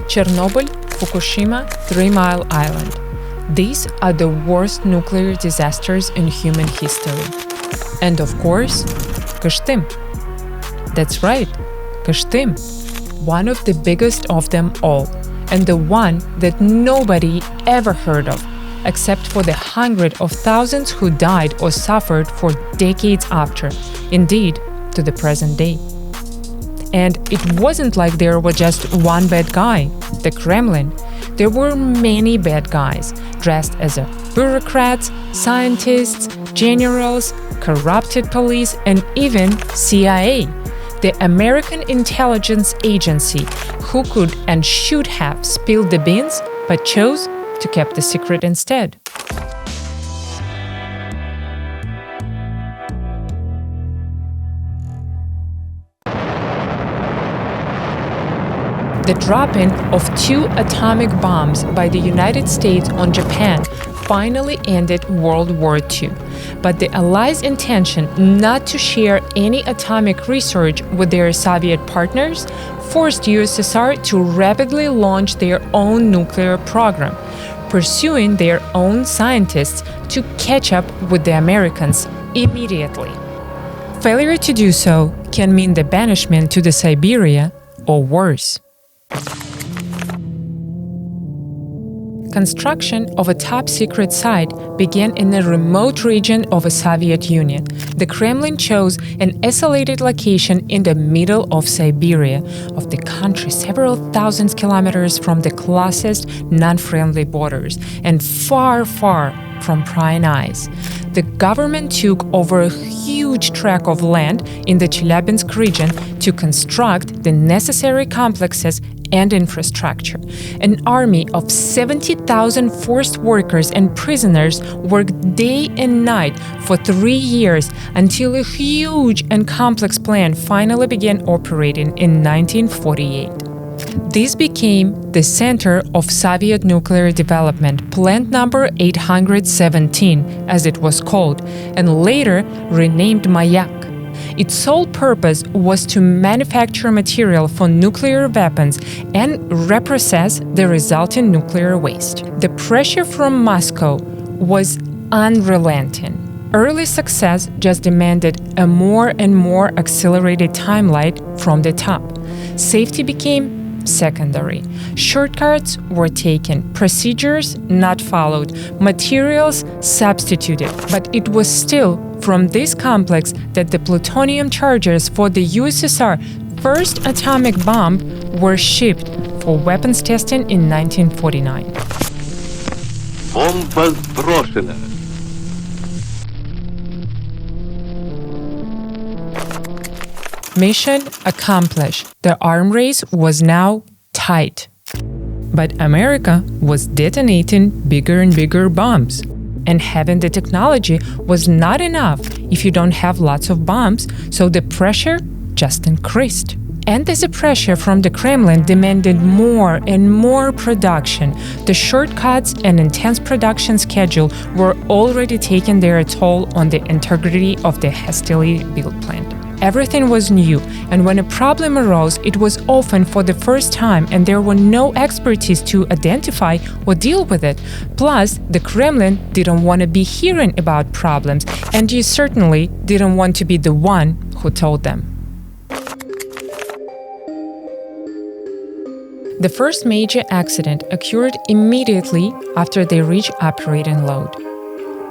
Chernobyl, Fukushima, 3 Mile Island. These are the worst nuclear disasters in human history. And of course, Kyshtym. That's right, Kyshtym, one of the biggest of them all, and the one that nobody ever heard of, except for the hundreds of thousands who died or suffered for decades after, indeed, to the present day. And it wasn't like there was just one bad guy, the Kremlin. There were many bad guys, dressed as bureaucrats, scientists, generals, corrupted police, and even CIA, the American intelligence agency, who could and should have spilled the beans, but chose to keep the secret instead. The dropping of 2 atomic bombs by the United States on Japan finally ended World War II, but the Allies' intention not to share any atomic research with their Soviet partners forced USSR to rapidly launch their own nuclear program, pursuing their own scientists to catch up with the Americans immediately. Failure to do so can mean the banishment to the Siberia or worse. Construction of a top-secret site began in a remote region of the Soviet Union. The Kremlin chose an isolated location in the middle of Siberia, of the country several thousand kilometers from the closest non-friendly borders and far, far from prying eyes. The government took over a huge tract of land in the Chelyabinsk region to construct the necessary complexes and infrastructure. An army of 70,000 forced workers and prisoners worked day and night for 3 years until a huge and complex plan finally began operating in 1948. This became the center of Soviet nuclear development, plant number 817, as it was called, and later renamed Mayak. Its sole purpose was to manufacture material for nuclear weapons and reprocess the resulting nuclear waste. The pressure from Moscow was unrelenting. Early success just demanded a more and more accelerated timeline from the top. Safety became secondary. Shortcuts were taken, procedures not followed, materials substituted, but it was still from this complex that the plutonium charges for the USSR first atomic bomb were shipped for weapons testing in 1949. Бомба сброшена. Mission accomplished. The arms race was now tight. But America was detonating bigger and bigger bombs. And having the technology was not enough if you don't have lots of bombs, so the pressure just increased. And as the pressure from the Kremlin demanded more and more production, the shortcuts and intense production schedule were already taking their toll on the integrity of the hastily built plant. Everything was new, and when a problem arose, it was often for the first time, and there were no expertise to identify or deal with it. Plus, the Kremlin didn't want to be hearing about problems, and you certainly didn't want to be the one who told them. The first major accident occurred immediately after they reached operating load.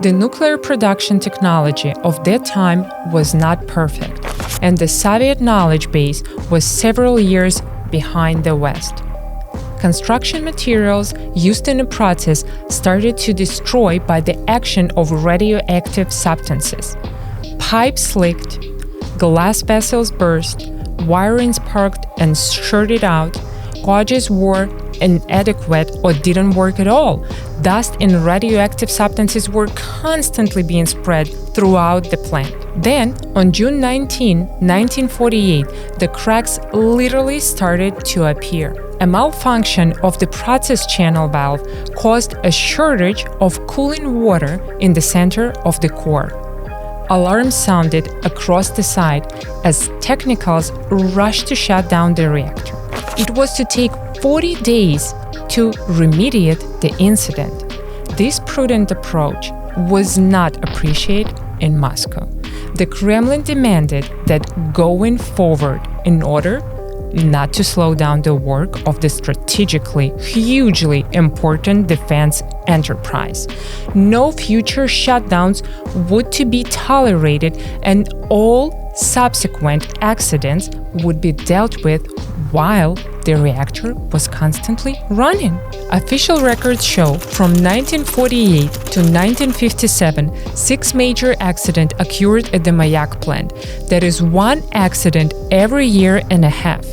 The nuclear production technology of that time was not perfect, and the Soviet knowledge base was several years behind the West. Construction materials used in the process started to destroy by the action of radioactive substances. Pipes leaked, glass vessels burst, wiring sparked and shorted out, gauges were inadequate or didn't work at all. Dust and radioactive substances were constantly being spread throughout the plant. Then, on June 19, 1948, the cracks literally started to appear. A malfunction of the process channel valve caused a shortage of cooling water in the center of the core. Alarms sounded across the site as technicals rushed to shut down the reactor. It was to take 40 days to remediate the incident. This prudent approach was not appreciated in Moscow. The Kremlin demanded that going forward, in order not to slow down the work of the strategically hugely important defense enterprise, no future shutdowns would to be tolerated, and all subsequent accidents would be dealt with while the reactor was constantly running. Official records show from 1948 to 1957, 6 major accidents occurred at the Mayak plant. That is 1 accident every year and a half.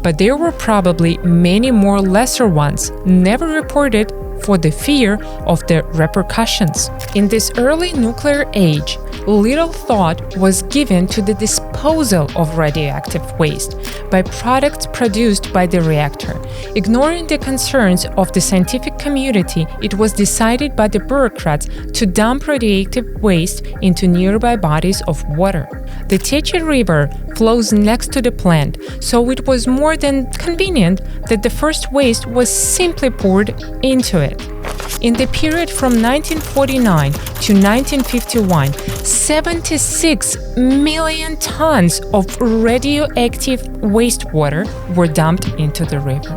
But there were probably many more lesser ones, never reported for the fear of the repercussions. In this early nuclear age, little thought was given to the disposal of radioactive waste by products produced by the reactor. Ignoring the concerns of the scientific community, it was decided by the bureaucrats to dump radioactive waste into nearby bodies of water. The Techa River flows next to the plant, so it was more than convenient that the first waste was simply poured into it. In the period from 1949 to 1951, 76 million tons of radioactive wastewater were dumped into the river.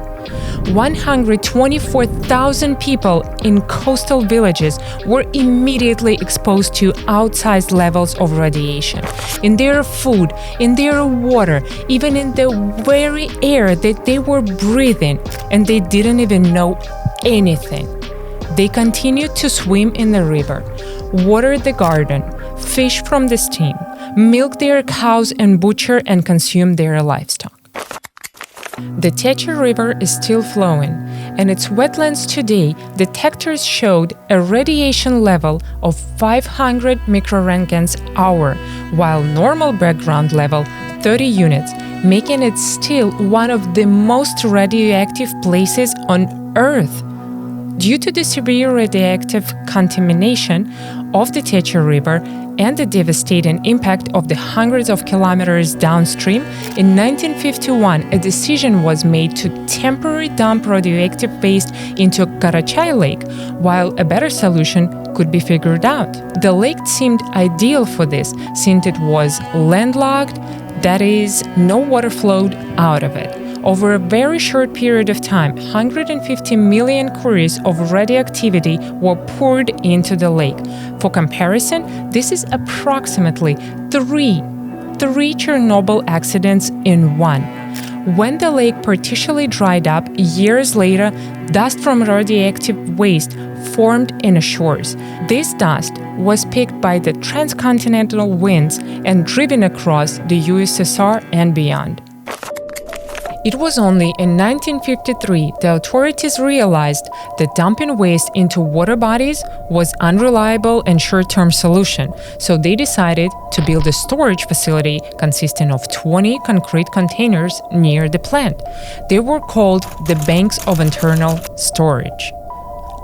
124,000 people in coastal villages were immediately exposed to outsized levels of radiation in their food, in their water, even in the very air that they were breathing, and they didn't even know anything. They continued to swim in the river, water the garden, fish from the stream, milk their cows, and butcher and consume their livestock. The Techa River is still flowing, and its wetlands today detectors showed a radiation level of 500 microrangens hour, while normal background level 30 units, making it still one of the most radioactive places on Earth. Due to the severe radioactive contamination of the Techa River and the devastating impact of the hundreds of kilometers downstream, in 1951 a decision was made to temporarily dump radioactive waste into Karachay Lake, while a better solution could be figured out. The lake seemed ideal for this, since it was landlocked, that is, no water flowed out of it. Over a very short period of time, 150 million curies of radioactivity were poured into the lake. For comparison, this is approximately three Chernobyl accidents in one. When the lake partially dried up years later, dust from radioactive waste formed in the shores. This dust was picked by the transcontinental winds and driven across the USSR and beyond. It was only in 1953 the authorities realized that dumping waste into water bodies was unreliable and short-term solution, so they decided to build a storage facility consisting of 20 concrete containers near the plant. They were called the banks of internal storage.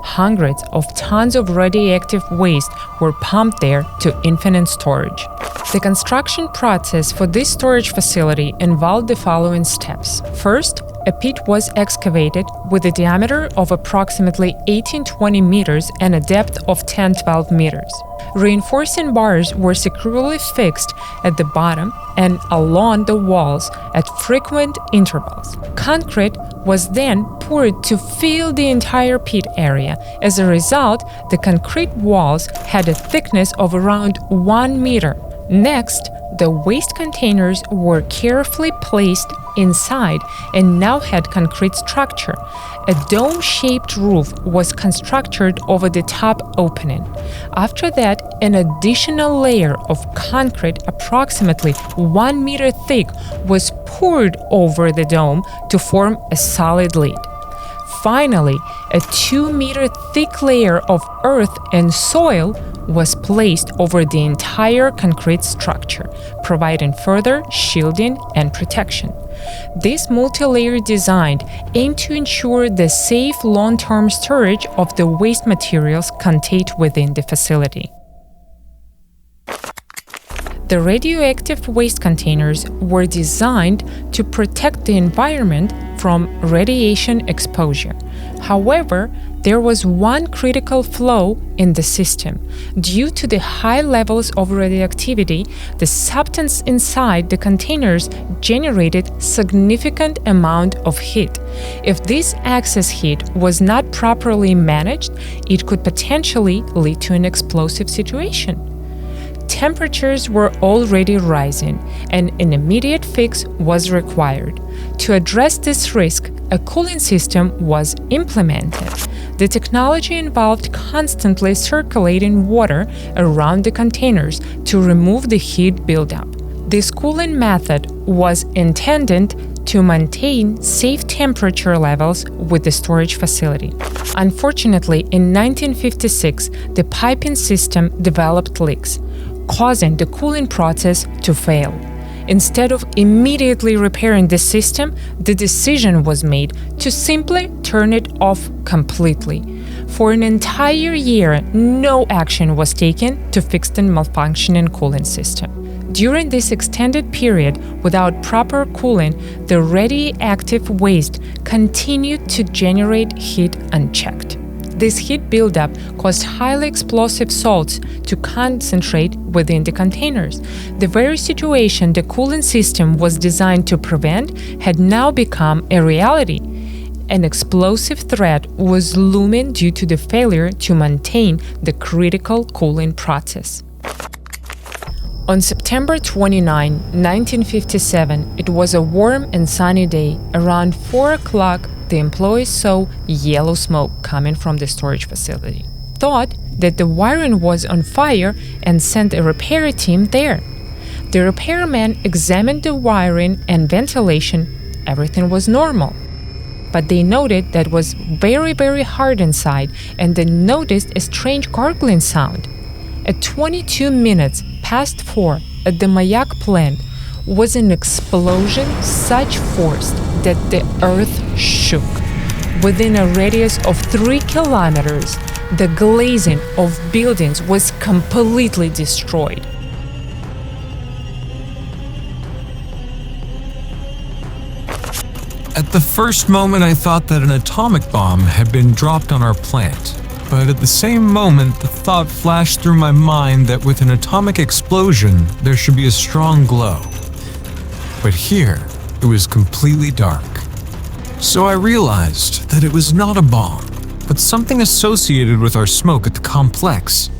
Hundreds of tons of radioactive waste were pumped there to infinite storage. The construction process for this storage facility involved the following steps. First, a pit was excavated with a diameter of approximately 18-20 meters and a depth of 10-12 meters. Reinforcing bars were securely fixed at the bottom and along the walls at frequent intervals. Concrete was then poured to fill the entire pit area. As a result, the concrete walls had a thickness of around 1 meter. Next, the waste containers were carefully placed inside and now had concrete structure. A dome-shaped roof was constructed over the top opening. After that, an additional layer of concrete approximately 1 meter thick was poured over the dome to form a solid lid. Finally, a 2-meter thick layer of earth and soil was placed over the entire concrete structure, providing further shielding and protection. This multi-layer design aimed to ensure the safe long-term storage of the waste materials contained within the facility. The radioactive waste containers were designed to protect the environment from radiation exposure. However, there was one critical flaw in the system. Due to the high levels of radioactivity, the substance inside the containers generated significant amount of heat. If this excess heat was not properly managed, it could potentially lead to an explosive situation. Temperatures were already rising, and an immediate fix was required. To address this risk, a cooling system was implemented. The technology involved constantly circulating water around the containers to remove the heat buildup. This cooling method was intended to maintain safe temperature levels with the storage facility. Unfortunately, in 1956, the piping system developed leaks, causing the cooling process to fail. Instead of immediately repairing the system, the decision was made to simply turn it off completely. For an entire year, no action was taken to fix the malfunctioning cooling system. During this extended period, without proper cooling, the radioactive waste continued to generate heat unchecked. This heat buildup caused highly explosive salts to concentrate within the containers. The very situation the cooling system was designed to prevent had now become a reality. An explosive threat was looming due to the failure to maintain the critical cooling process. On September 29, 1957, it was a warm and sunny day. Around 4 o'clock, the employees saw yellow smoke coming from the storage facility, thought that the wiring was on fire, and sent a repair team there. The repairmen examined the wiring and ventilation. Everything was normal. But they noted that it was very hard inside, and they noticed a strange gargling sound. At 22 minutes past 4 at the Mayak plant was an explosion such force that the earth shook. Within a radius of 3 kilometers, the glazing of buildings was completely destroyed. At the first moment, I thought that an atomic bomb had been dropped on our plant. But at the same moment, the thought flashed through my mind that with an atomic explosion, there should be a strong glow. But here, it was completely dark. So I realized that it was not a bomb, but something associated with our smoke at the complex.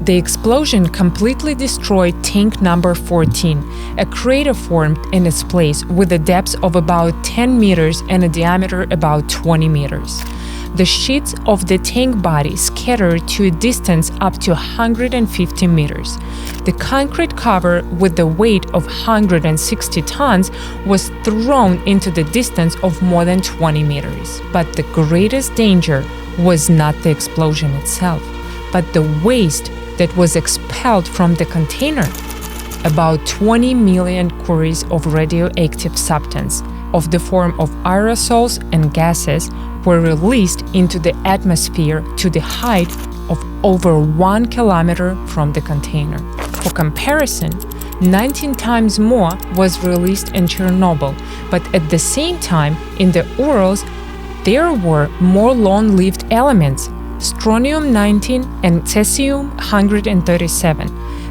The explosion completely destroyed tank number 14. A crater formed in its place with a depth of about 10 meters and a diameter about 20 meters. The sheets of the tank body scattered to a distance up to 150 meters. The concrete cover, with the weight of 160 tons, was thrown into the distance of more than 20 meters. But the greatest danger was not the explosion itself, but the waste that was expelled from the container. About 20 million curies of radioactive substance, of the form of aerosols and gases, were released into the atmosphere to the height of over 1 kilometer from the container. For comparison, 19 times more was released in Chernobyl, but at the same time, in the Urals, there were more long-lived elements, strontium-19 and cesium-137,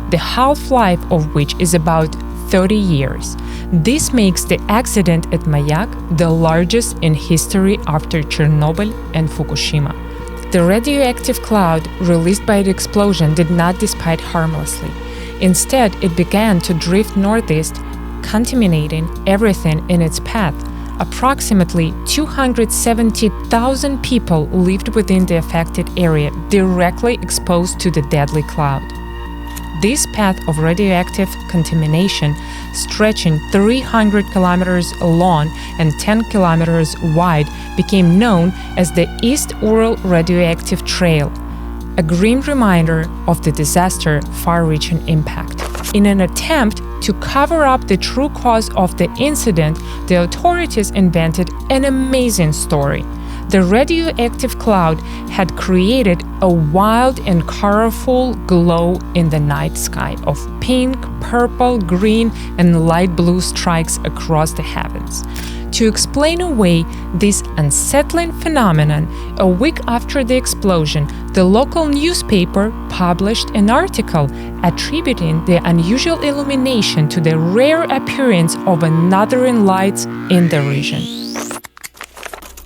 the half-life of which is about 30 years. This makes the accident at Mayak the largest in history after Chernobyl and Fukushima. The radioactive cloud released by the explosion did not dissipate harmlessly. Instead, it began to drift northeast, contaminating everything in its path. Approximately 270,000 people lived within the affected area, directly exposed to the deadly cloud. This path of radioactive contamination, stretching 300 kilometers long and 10 kilometers wide, became known as the East Ural Radioactive Trail, a grim reminder of the disaster's far-reaching impact. In an attempt to cover up the true cause of the incident, the authorities invented an amazing story. The radioactive cloud had created a wild and colorful glow in the night sky of pink, purple, green, and light blue strikes across the heavens. To explain away this unsettling phenomenon, a week after the explosion, the local newspaper published an article attributing the unusual illumination to the rare appearance of northern lights in the region.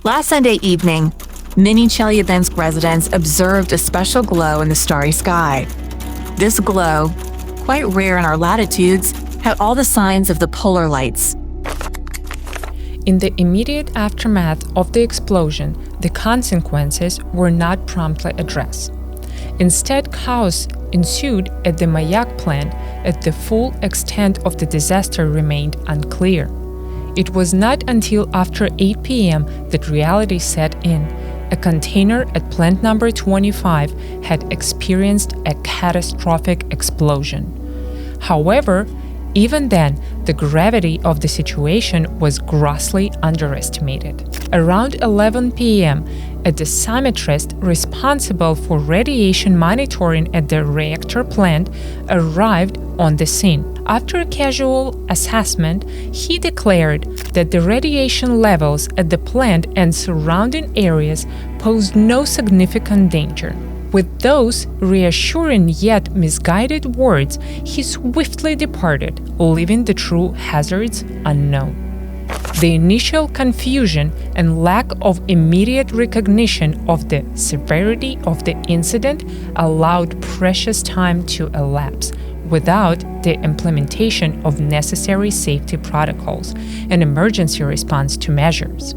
Last Sunday evening, many Chelyabinsk residents observed a special glow in the starry sky. This glow, quite rare in our latitudes, had all the signs of the polar lights. In the immediate aftermath of the explosion, the consequences were not promptly addressed. Instead, chaos ensued at the Mayak plant, as the full extent of the disaster remained unclear. It was not until after 8 p.m. that reality set in. A container at plant number 25 had experienced a catastrophic explosion. However, even then, the gravity of the situation was grossly underestimated. Around 11 p.m., a dosimetrist responsible for radiation monitoring at the reactor plant arrived on the scene. After a casual assessment, he declared that the radiation levels at the plant and surrounding areas posed no significant danger. With those reassuring yet misguided words, he swiftly departed, leaving the true hazards unknown. The initial confusion and lack of immediate recognition of the severity of the incident allowed precious time to elapse without the implementation of necessary safety protocols and emergency response to measures.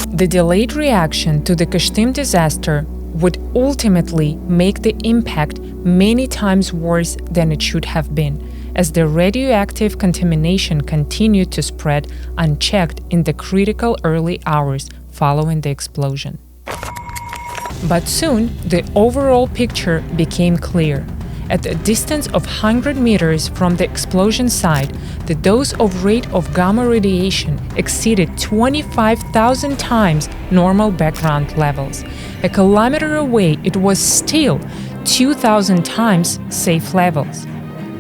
The delayed reaction to the Kyshtym disaster would ultimately make the impact many times worse than it should have been, as the radioactive contamination continued to spread unchecked in the critical early hours following the explosion. But soon, the overall picture became clear. At a distance of 100 meters from the explosion site, the dose of rate of gamma radiation exceeded 25,000 times normal background levels. A kilometer away, it was still 2,000 times safe levels.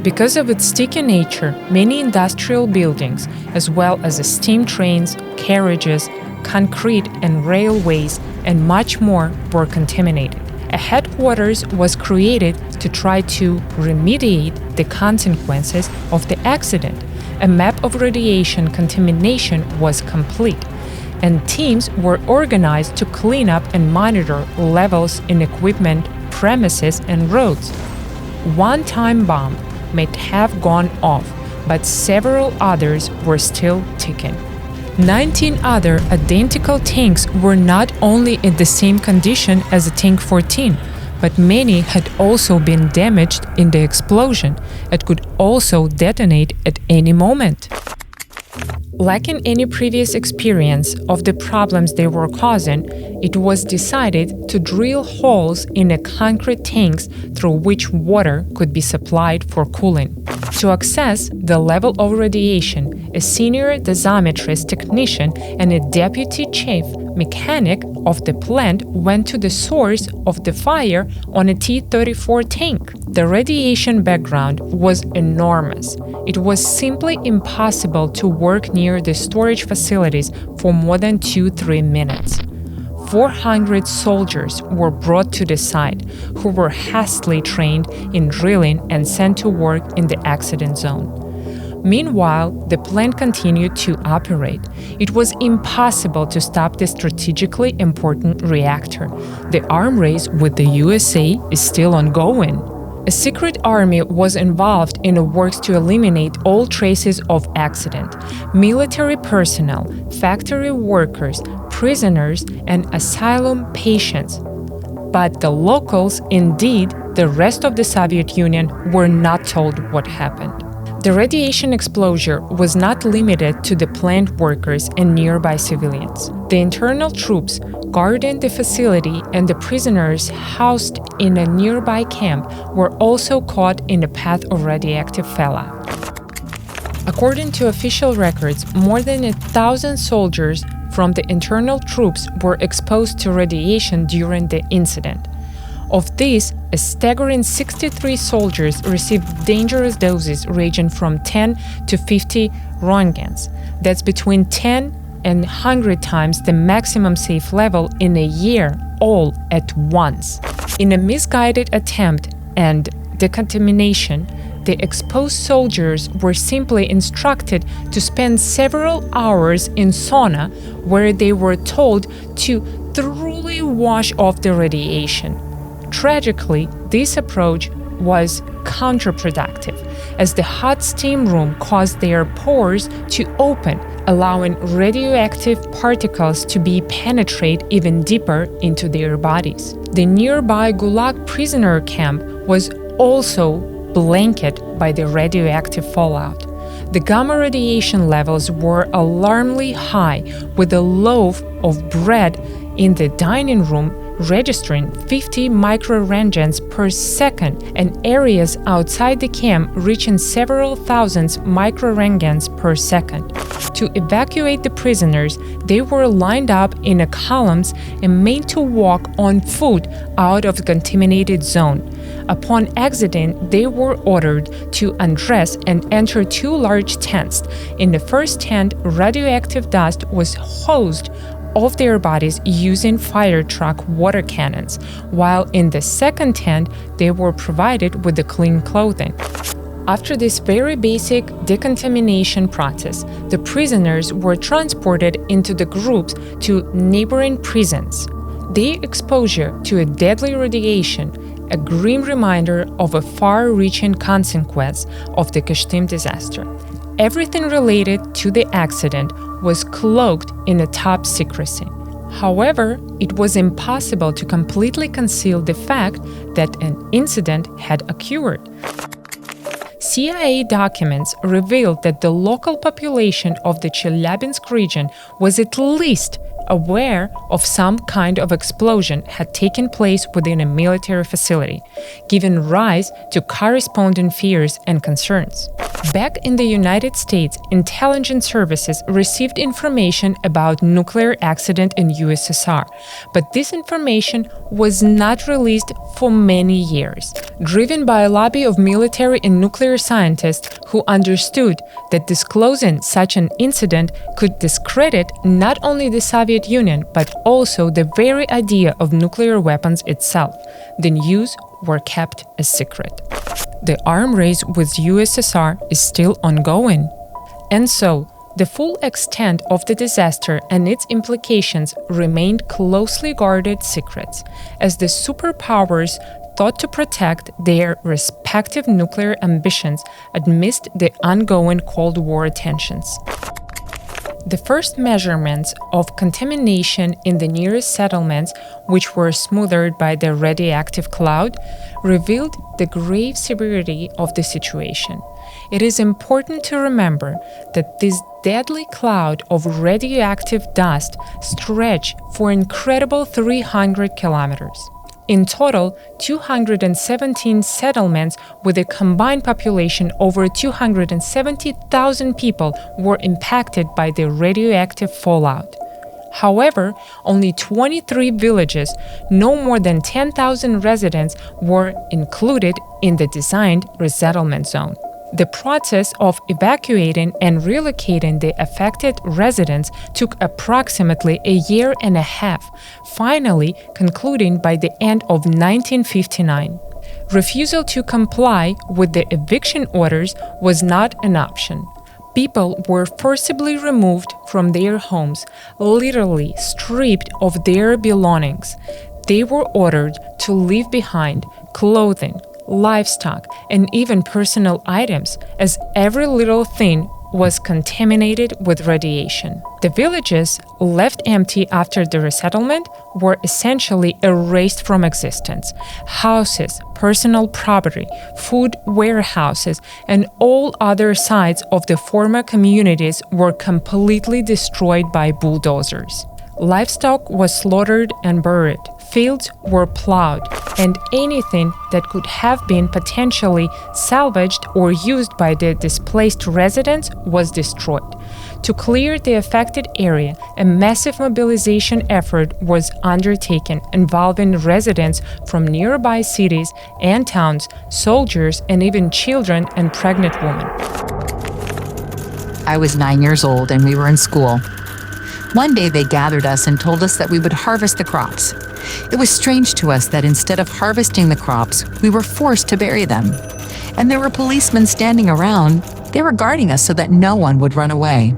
Because of its sticky nature, many industrial buildings, as well as steam trains, carriages, concrete and railways, and much more were contaminated. A headquarters was created to try to remediate the consequences of the accident. A map of radiation contamination was complete, and teams were organized to clean up and monitor levels in equipment, premises, and roads. One time bomb may have gone off, but several others were still ticking. 19 other identical tanks were not only in the same condition as Tank 14, but many had also been damaged in the explosion and could also detonate at any moment. Lacking any previous experience of the problems they were causing, it was decided to drill holes in the concrete tanks through which water could be supplied for cooling. To assess the level of radiation, a senior dosimetrist technician and a deputy chief mechanic of the plant went to the source of the fire on a T-34 tank. The radiation background was enormous. It was simply impossible to work near the storage facilities for more than 2-3 minutes. 400 soldiers were brought to the site, who were hastily trained in drilling and sent to work in the accident zone. Meanwhile, the plant continued to operate. It was impossible to stop the strategically important reactor. The arms race with the USA is still ongoing. A secret army was involved in the works to eliminate all traces of accident. Military personnel, factory workers, prisoners, and asylum patients. But the locals, indeed the rest of the Soviet Union, were not told what happened. The radiation exposure was not limited to the plant workers and nearby civilians. The internal troops guarding the facility and the prisoners housed in a nearby camp were also caught in the path of radioactive fallout. According to official records, more than 1,000 soldiers from the internal troops were exposed to radiation during the incident. Of these, a staggering 63 soldiers received dangerous doses ranging from 10 to 50 roentgens. That's between 10 and 100 times the maximum safe level in a year, all at once. In a misguided attempt and decontamination, the exposed soldiers were simply instructed to spend several hours in sauna, where they were told to thoroughly wash off the radiation. Tragically, this approach was counterproductive, as the hot steam room caused their pores to open, allowing radioactive particles to penetrate even deeper into their bodies. The nearby Gulag prisoner camp was also blanketed by the radioactive fallout. The gamma radiation levels were alarmingly high, with a loaf of bread in the dining room registering 50 microrengens per second, and areas outside the camp reaching several thousands microrengens per second. To evacuate the prisoners, they were lined up in columns and made to walk on foot out of the contaminated zone. Upon exiting, they were ordered to undress and enter two large tents. In the first tent, radioactive dust was hosed off their bodies using fire truck water cannons, while in the second tent, they were provided with the clean clothing. After this very basic decontamination process, the prisoners were transported into the groups to neighboring prisons. Their exposure to a deadly radiation, a grim reminder of a far-reaching consequence of the Kyshtym disaster. Everything related to the accident was cloaked in a top secrecy. However, it was impossible to completely conceal the fact that an incident had occurred. CIA documents revealed that the local population of the Chelyabinsk region was at least aware of some kind of explosion had taken place within a military facility, giving rise to corresponding fears and concerns. Back in the United States, intelligence services received information about nuclear accident in USSR, but this information was not released for many years. Driven by a lobby of military and nuclear scientists who understood that disclosing such an incident could discredit not only the Soviet Union, but also the very idea of nuclear weapons itself, the news were kept a secret. The arms race with USSR is still ongoing. And so, the full extent of the disaster and its implications remained closely guarded secrets, as the superpowers thought to protect their respective nuclear ambitions amidst the ongoing Cold War tensions. The first measurements of contamination in the nearest settlements, which were smothered by the radioactive cloud, revealed the grave severity of the situation. It is important to remember that this deadly cloud of radioactive dust stretched for an incredible 300 kilometers. In total, 217 settlements with a combined population over 270,000 people were impacted by the radioactive fallout. However, only 23 villages, no more than 10,000 residents, were included in the designed resettlement zone. The process of evacuating and relocating the affected residents took approximately a year and a half, finally concluding by the end of 1959. Refusal to comply with the eviction orders was not an option. People were forcibly removed from their homes, literally stripped of their belongings. They were ordered to leave behind clothing, livestock, and even personal items, as every little thing was contaminated with radiation. The villages left empty after the resettlement were essentially erased from existence. Houses, personal property, food warehouses, and all other sites of the former communities were completely destroyed by bulldozers. Livestock was slaughtered and buried. Fields were plowed, and anything that could have been potentially salvaged or used by the displaced residents was destroyed. To clear the affected area, a massive mobilization effort was undertaken involving residents from nearby cities and towns, soldiers, and even children and pregnant women. I was 9 years old and we were in school. One day they gathered us and told us that we would harvest the crops. It was strange to us that instead of harvesting the crops, we were forced to bury them. And there were policemen standing around. They were guarding us so that no one would run away.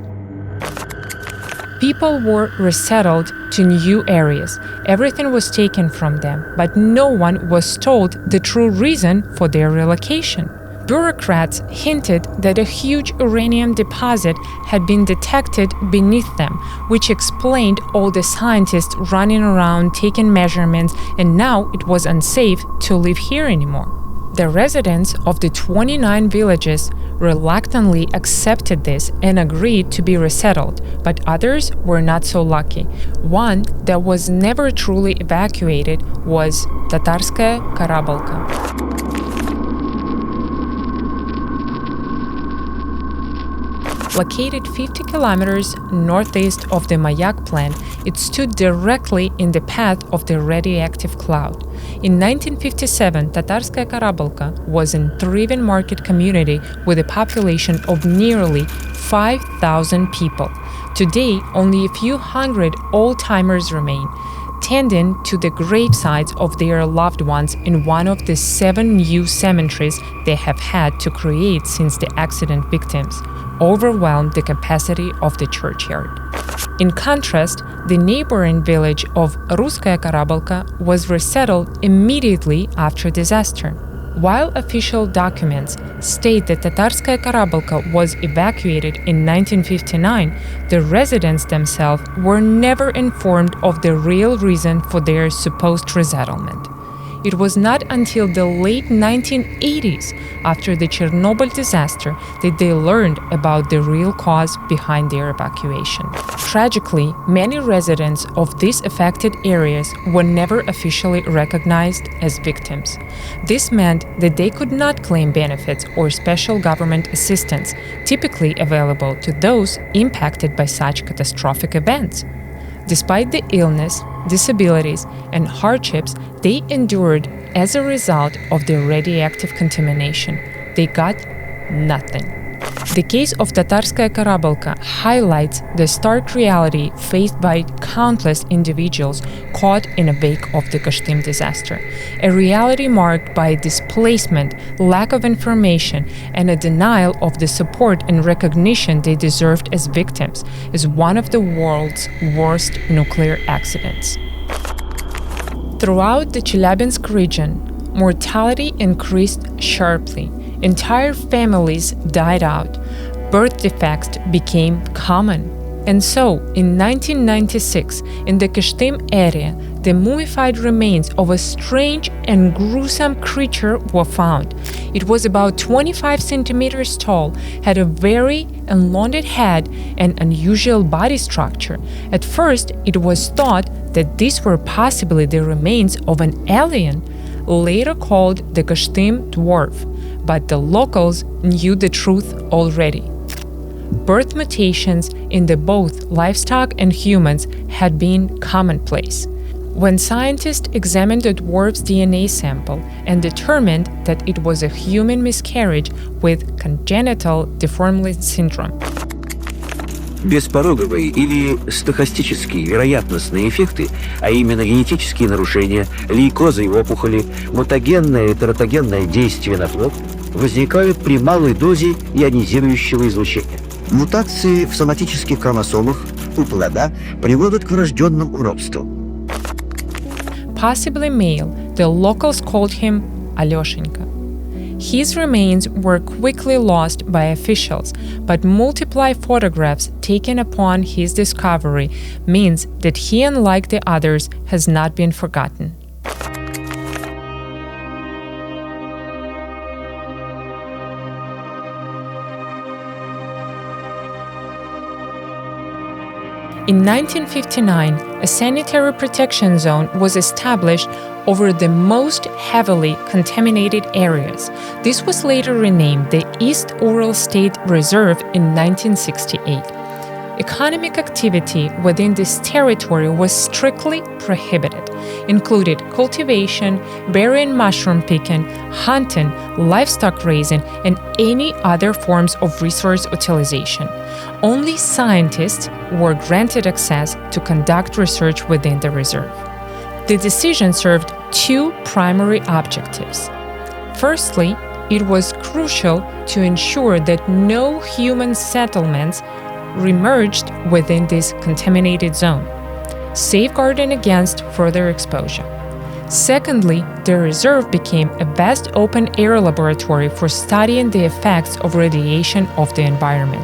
People were resettled to new areas. Everything was taken from them, but no one was told the true reason for their relocation. Bureaucrats hinted that a huge uranium deposit had been detected beneath them, which explained all the scientists running around taking measurements, and now it was unsafe to live here anymore. The residents of the 29 villages reluctantly accepted this and agreed to be resettled, but others were not so lucky. One that was never truly evacuated was Tatarskaya Karabolka. Located 50 kilometers northeast of the Mayak plant, it stood directly in the path of the radioactive cloud. In 1957, Tatarskaya Karabolka was a thriving market community with a population of nearly 5,000 people. Today, only a few hundred old-timers remain, tending to the gravesites of their loved ones in one of the 7 new cemeteries they have had to create since the accident victims overwhelmed the capacity of the churchyard. In contrast, the neighboring village of Ruskaya Karabolka was resettled immediately after disaster. While official documents state that Tatarskaya Karabolka was evacuated in 1959, the residents themselves were never informed of the real reason for their supposed resettlement. It was not until the late 1980s, after the Chernobyl disaster, that they learned about the real cause behind their evacuation. Tragically, many residents of these affected areas were never officially recognized as victims. This meant that they could not claim benefits or special government assistance, typically available to those impacted by such catastrophic events. Despite the illness, disabilities, and hardships they endured as a result of the radioactive contamination, they got nothing. The case of Tatarskaya Karabolka highlights the stark reality faced by countless individuals caught in the wake of the Kyshtym disaster, a reality marked by displacement, lack of information, and a denial of the support and recognition they deserved as victims, as one of the world's worst nuclear accidents. Throughout the Chelyabinsk region, mortality increased sharply. Entire families died out. Birth defects became common. And so, in 1996, in the Kyshtym area, the mummified remains of a strange and gruesome creature were found. It was about 25 centimeters tall, had a very elongated head and unusual body structure. At first, it was thought that these were possibly the remains of an alien, later called the Kyshtym dwarf, but the locals knew the truth already. Birth mutations in both livestock and humans had been commonplace. When scientists examined the dwarf's DNA sample and determined that it was a human miscarriage with congenital deformity syndrome. Беспороговые или стохастические вероятностные эффекты, а именно генетические нарушения, лейкозы и опухоли, мутагенное и тератогенное действие на плод, возникают при малой дозе ионизирующего излучения. Мутации в соматических хромосомах у плода приводят к врожденному уродству. Possibly male, the locals called him Alyoshenka. His remains were quickly lost by officials, but multiple photographs taken upon his discovery means that he, unlike the others, has not been forgotten. In 1959, a sanitary protection zone was established over the most heavily contaminated areas. This was later renamed the East Ural State Reserve in 1968. Economic activity within this territory was strictly prohibited, included cultivation, berry and mushroom picking, hunting, livestock raising, and any other forms of resource utilization. Only scientists were granted access to conduct research within the reserve. The decision served two primary objectives. Firstly, it was crucial to ensure that no human settlements remerged within this contaminated zone, safeguarding against further exposure. Secondly, the reserve became a vast open-air laboratory for studying the effects of radiation of the environment.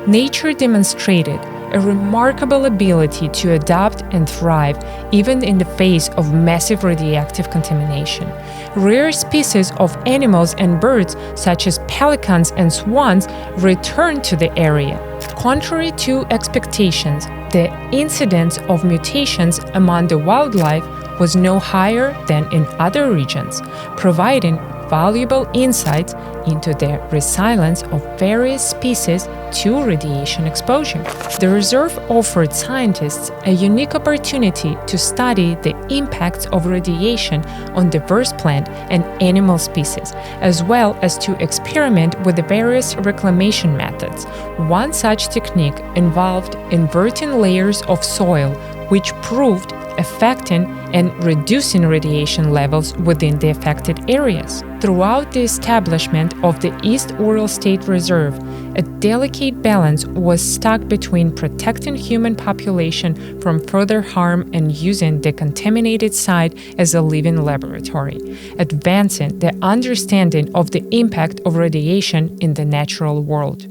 Nature demonstrated a remarkable ability to adapt and thrive even in the face of massive radioactive contamination. Rare species of animals and birds, such as pelicans and swans, returned to the area. Contrary to expectations, the incidence of mutations among the wildlife was no higher than in other regions, providing valuable insights into the resilience of various species to radiation exposure. The reserve offered scientists a unique opportunity to study the impacts of radiation on diverse plant and animal species, as well as to experiment with the various reclamation methods. One such technique involved inverting layers of soil, which proved affecting and reducing radiation levels within the affected areas. Throughout the establishment of the East Ural State Reserve, a delicate balance was struck between protecting human population from further harm and using the contaminated site as a living laboratory, advancing the understanding of the impact of radiation in the natural world.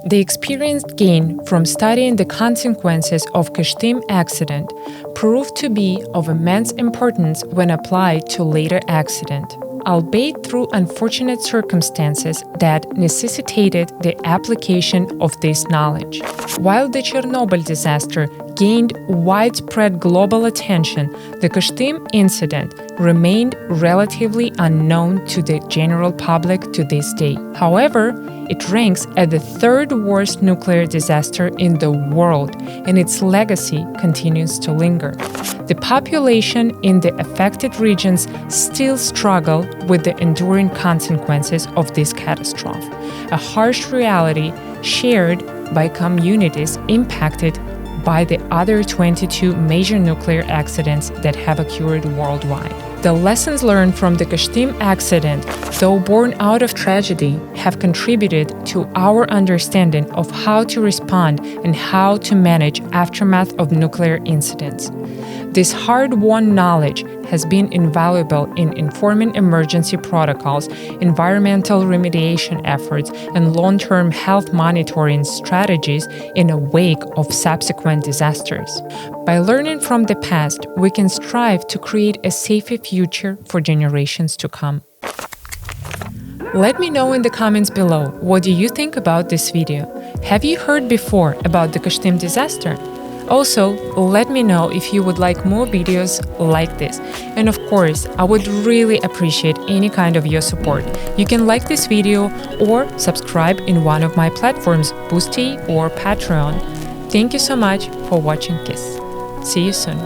The experience gained from studying the consequences of Kyshtym accident proved to be of immense importance when applied to later accident, albeit through unfortunate circumstances that necessitated the application of this knowledge. While the Chernobyl disaster gained widespread global attention, the Kyshtym incident remained relatively unknown to the general public to this day. However, it ranks as the third worst nuclear disaster in the world, and its legacy continues to linger. The population in the affected regions still struggle with the enduring consequences of this catastrophe, a harsh reality shared by communities impacted by the other 22 major nuclear accidents that have occurred worldwide. The lessons learned from the Kyshtym accident, though born out of tragedy, have contributed to our understanding of how to respond and how to manage aftermath of nuclear incidents. This hard-won knowledge has been invaluable in informing emergency protocols, environmental remediation efforts, and long-term health monitoring strategies in the wake of subsequent disasters. By learning from the past, we can strive to create a safer future for generations to come. Let me know in the comments below, what do you think about this video? Have you heard before about the Kyshtym disaster? Also, let me know if you would like more videos like this. And of course, I would really appreciate any kind of your support. You can like this video or subscribe in one of my platforms, Boosty or Patreon. Thank you so much for watching Kiss. See you soon.